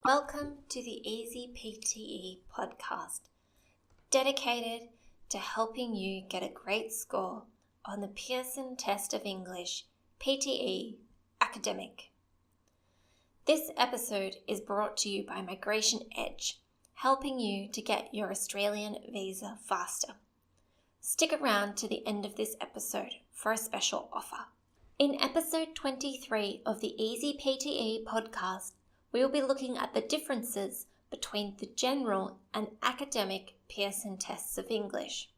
Welcome to the EasyPTE podcast, dedicated to helping you get a great score on the Pearson Test of English, PTE Academic. This episode is brought to you by Migration Edge, helping you to get your Australian visa faster. Stick around to the end of this episode for a special offer. In episode 23 of the EasyPTE podcast, we will be looking at the differences between the general and academic Pearson tests of English.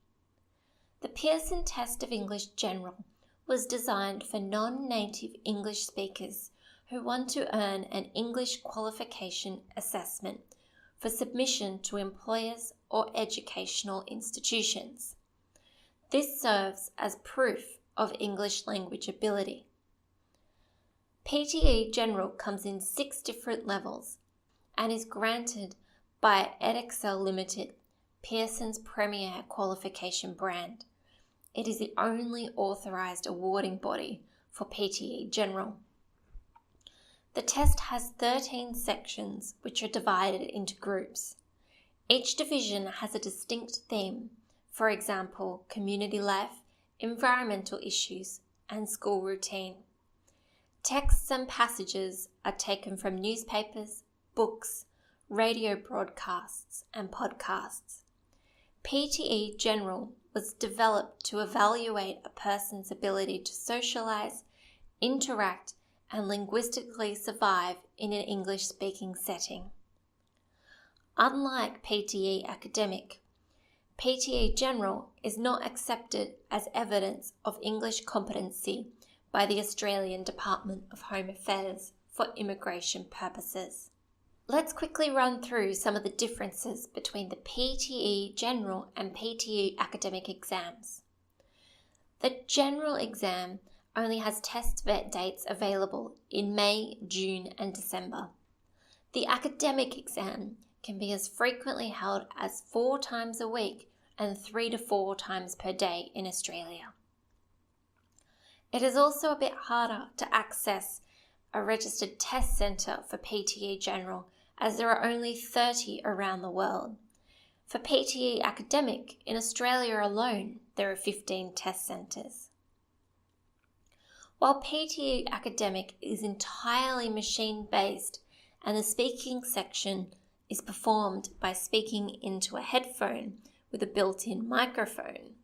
The Pearson Test of English General was designed for non-native English speakers who want to earn an English qualification assessment for submission to employers or educational institutions. This serves as proof of English language ability. PTE General comes in 6 different levels and is granted by Edexcel Limited, Pearson's premier qualification brand. It is the only authorised awarding body for PTE General. The test has 13 sections which are divided into groups. Each division has a distinct theme, for example, community life, environmental issues, and school routine. Texts and passages are taken from newspapers, books, radio broadcasts, and podcasts. PTE General was developed to evaluate a person's ability to socialise, interact, and linguistically survive in an English-speaking setting. Unlike PTE Academic, PTE General is not accepted as evidence of English competency by the Australian Department of Home Affairs for immigration purposes. Let's quickly run through some of the differences between the PTE General and PTE Academic exams. The General exam only has test vet dates available in May, June, and December. The Academic exam can be as frequently held as 4 times a week and 3 to 4 times per day in Australia. It is also a bit harder to access a registered test centre for PTE General, as there are only 30 around the world. For PTE Academic, in Australia alone, there are 15 test centres. While PTE Academic is entirely machine-based and the speaking section is performed by speaking into a headphone with a built-in microphone,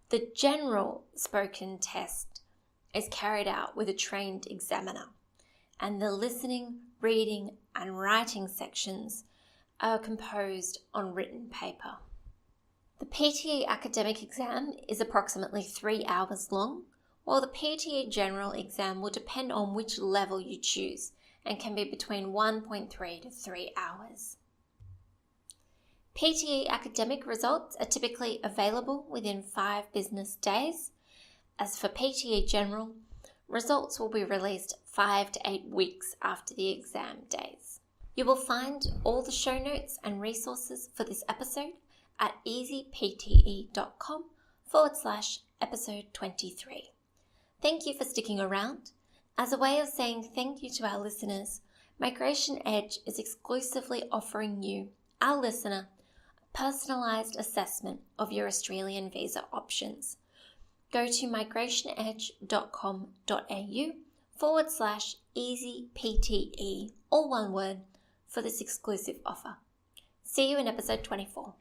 the general spoken test is carried out with a trained examiner, and the listening, reading, and writing sections are composed on written paper. The PTE Academic exam is approximately 3 hours long, while the PTE General exam will depend on which level you choose and can be between 1.3 to 3 hours. PTE Academic results are typically available within 5 business days. As for PTE General, results will be released 5 to 8 weeks after the exam days. You will find all the show notes and resources for this episode at easypte.com/episode 23. Thank you for sticking around. As a way of saying thank you to our listeners, Migration Edge is exclusively offering you, our listener, personalised assessment of your Australian visa options. Go to migrationedge.com.au/EasyPTE, all one word, for this exclusive offer. See you in episode 24.